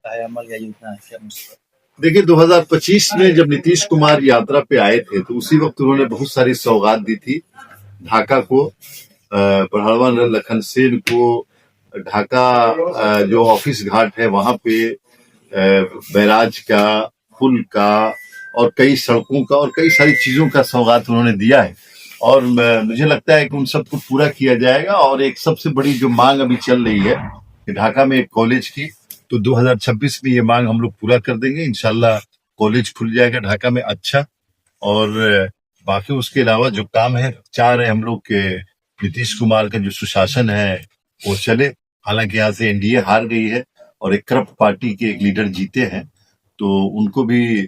है अमल या योजना है क्या मुझसे? देखिए 2025 में जब नीतीश कुमार यात्रा पे आए थे तो उसी वक्त उन्होंने बहुत सारी सौगात दी थी ढाका को, बढ़ावा लखन सेन को। ढाका जो ऑफिस घाट है वहां पे बैराज का, पुल का और कई सड़कों का और कई सारी चीजों का सौगात उन्होंने दिया है। और मुझे लगता है कि उन सबको पूरा किया जाएगा। और एक सबसे बड़ी जो मांग अभी चल रही है कि ढाका में एक कॉलेज की, तो 2026 में ये मांग हम लोग पूरा कर देंगे इंशाल्लाह। कॉलेज खुल जाएगा ढाका में अच्छा। और बाकी उसके अलावा जो काम है, चाह रहे हम लोग के नीतीश कुमार का जो सुशासन है वो चले। हालांकि यहाँ से एनडीए हार गई है और एक करप्ट पार्टी के एक लीडर जीते हैं, तो उनको भी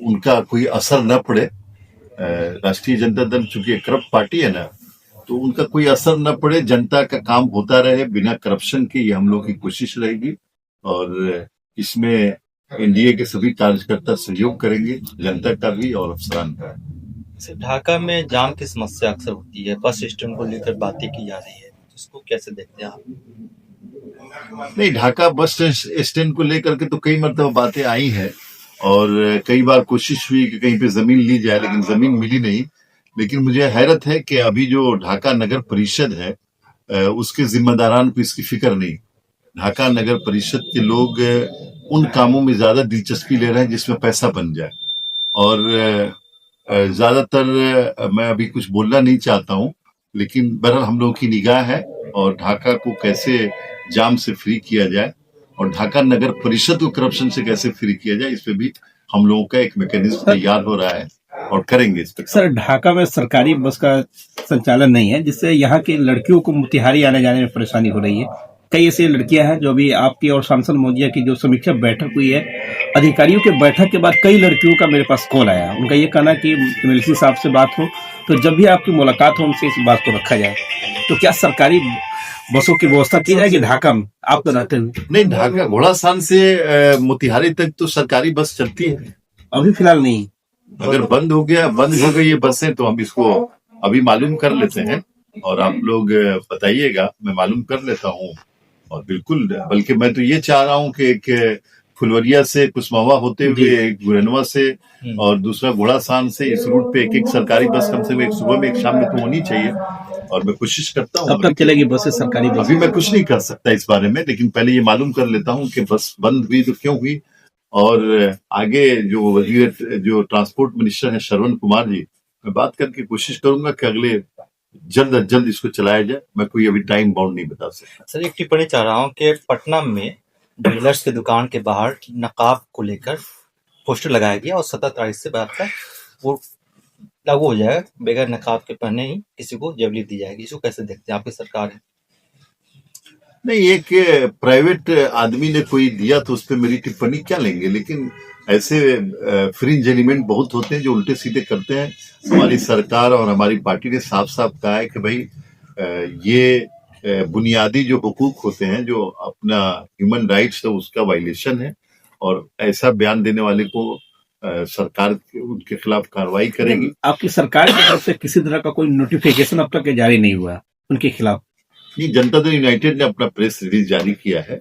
उनका कोई असर न पड़े। राष्ट्रीय जनता दल चूंकि एक करप्ट पार्टी है ना, तो उनका कोई असर न पड़े, जनता का काम होता रहे बिना करप्शन के, ये हम लोग की कोशिश रहेगी। और इसमें एनडीए के सभी कार्यकर्ता सहयोग करेंगे, जनता का भी और अफसरान का। सिर्फ ढाका में जाम की समस्या अक्सर होती है, बस स्टैंड को लेकर बातें की जा रही है, इसको कैसे देखते हैं आप? नहीं, ढाका बस स्टैंड को लेकर के तो कई मरतबा बातें आई हैं और कई बार कोशिश हुई कि कहीं पे जमीन ली जाए, लेकिन जमीन मिली नहीं। लेकिन मुझे हैरत है कि अभी जो ढाका नगर परिषद है उसके जिम्मेदारान को इसकी फिक्र नहीं। ढाका नगर परिषद के लोग उन कामों में ज्यादा दिलचस्पी ले रहे हैं जिसमें पैसा बन जाए। और ज्यादातर मैं अभी कुछ बोलना नहीं चाहता हूं, लेकिन बहरहाल हम लोगों की निगाह है और ढाका को कैसे जाम से फ्री किया जाए और ढाका नगर परिषद को करप्शन से कैसे फ्री किया जाए, इस पे भी हम लोगों का एक मैकेनिज्म तैयार हो रहा है और करेंगे इस पे। सर, ढाका में सरकारी बस का संचालन नहीं है, जिससे यहाँ की लड़कियों को मोतिहारी आने जाने में परेशानी हो रही है। कई ऐसी लड़कियां हैं जो अभी आपकी और सांसद मौजिया की जो समीक्षा बैठक हुई है, अधिकारियों के बैठक के बाद कई लड़कियों का मेरे पास कॉल आया। उनका ये कहना कि एमएलसी साहब से बात हो तो जब भी आपकी मुलाकात हो उनसे इस बात को रखा जाए। तो क्या सरकारी बसों की व्यवस्था की जाएगी ढाका में? आप तो रहते हैं। नहीं, ढाका घोड़ासान से मोतिहारी तक तो सरकारी बस चलती है। अभी फिलहाल नहीं। अगर बंद हो गई ये बसें तो हम इसको अभी मालूम कर लेते हैं और आप लोग बताइएगा, मैं मालूम कर लेता हूँ। और बिल्कुल, बल्कि मैं तो ये चाह रहा हूँ कि एक फुलवरिया से कुसमावा होते हुए एक गुरनवा से और दूसरा घोड़ासान से इस रूट पे एक सरकारी बस कम से कम एक सुबह में एक शाम में तो होनी चाहिए। और मैं कोशिश करता हूँ। कब तक चलेगी बसें सरकारी बस? अभी मैं कुछ नहीं कर सकता इस बारे में, लेकिन पहले ये मालूम कर लेता हूँ कि बस बंद हुई तो क्यों हुई। और आगे जो वजीर जो ट्रांसपोर्ट मिनिस्टर है श्रवण कुमार जी, मैं बात करके कोशिश करूंगा कि अगले जल्द अज जल्द इसको चलाया जाए। मैं कोई अभी टाइम बाउंड नहीं बता सकता। सर, एक टिप्पणी चाह रहा हूँ कि पटना में ज्वेलर्स की दुकान के बाहर नकाब को लेकर पोस्टर लगाया गया और 17 तारीख से बाद तक वो लागू हो जाएगा, बगैर नकाब के पहने ही किसी को ज्वेलरी दी जाएगी। इसको कैसे देखते हैं? आपकी सरकार है। नहीं, एक प्राइवेट आदमी ने कोई दिया तो उस पर मेरी टिप्पणी क्या लेंगे, लेकिन ऐसे फ्रिंज एलिमेंट बहुत होते हैं जो उल्टे सीधे करते हैं। हमारी सरकार और हमारी पार्टी ने साफ साफ कहा है कि भाई ये बुनियादी जो हुकूक होते हैं, जो अपना ह्यूमन राइट्स है, उसका वायलेशन है। और ऐसा बयान देने वाले को सरकार उनके खिलाफ कार्रवाई करेगी। आपकी सरकार की तरफ से किसी तरह का कोई नोटिफिकेशन अब तक जारी नहीं हुआ उनके खिलाफ? नहीं, जनता दल यूनाइटेड ने अपना प्रेस रिलीज जारी किया है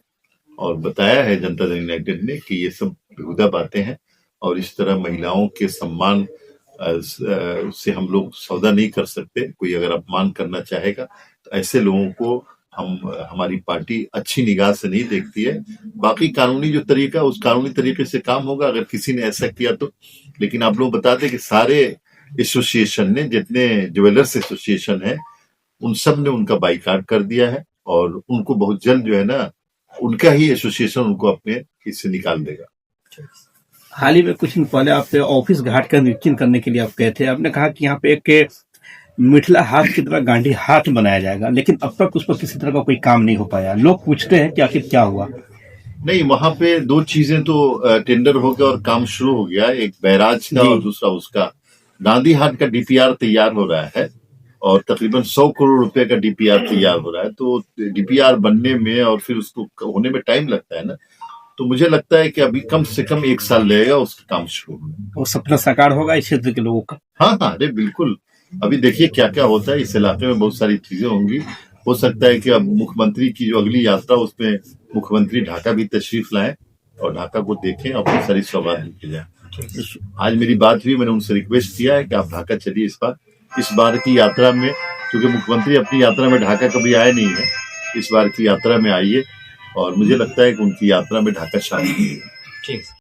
और बताया है जनता दल यूनाइटेड ने कि ये सब बेहुदा बातें हैं और इस तरह महिलाओं के सम्मान से हम लोग सौदा नहीं कर सकते। कोई अगर अपमान करना चाहेगा तो ऐसे लोगों को हमारी पार्टी अच्छी निगाह से नहीं देखती है। बाकी कानूनी जो तरीका, उस कानूनी तरीके से काम होगा अगर किसी ने ऐसा किया तो। लेकिन आप लोग बता दें कि सारे एसोसिएशन ने, जितने ज्वेलर्स एसोसिएशन है, उन सब ने उनका बाइकाट कर दिया है और उनको बहुत जल्द जो है ना, उनका ही एसोसिएशन उनको अपने इससे निकाल देगा। हाल ही में कुछ दिन पहले आप ऑफिस घाट का निरीक्षण करने के लिए आप गए थे। आपने कहा कि यहाँ पे एक मिथिला हाट की तरह गांधी हाट बनाया जाएगा, लेकिन अब तक उस पर किसी तरह का कोई काम नहीं हो पाया। लोग पूछते हैं कि आखिर क्या हुआ? नहीं, वहां पे दो चीजें तो टेंडर हो गया और काम शुरू हो गया, एक बैराज का और दूसरा उसका। गांधी हाट का डीपीआर तैयार हो रहा है और तकरीबन 100 करोड़ रुपए का डीपीआर तैयार हो रहा है। तो डीपीआर बनने में और फिर उसको होने में टाइम लगता है ना, तो मुझे लगता है कि अभी कम से कम 1 साल लगेगा उसका काम शुरू होने। वो सपना साकार होगा इस क्षेत्र के लोगों का? हाँ, अरे बिल्कुल। अभी देखिए क्या क्या होता है इस इलाके में, बहुत सारी चीजें होंगी। हो सकता है कि अब मुख्यमंत्री की जो अगली यात्रा उसमें मुख्यमंत्री ढाका भी तशरीफ लाएं और ढाका को देखें और बहुत सारी सौगात लेके जाएं। आज मेरी बात हुई, मैंने उनसे रिक्वेस्ट किया है कि आप ढाका चलिए इस बार की यात्रा में, क्योंकि मुख्यमंत्री अपनी यात्रा में ढाका कभी आए नहीं है, इस बार की यात्रा में आइए और मुझे लगता है कि उनकी यात्रा में ढाका शामिल है। ठीक।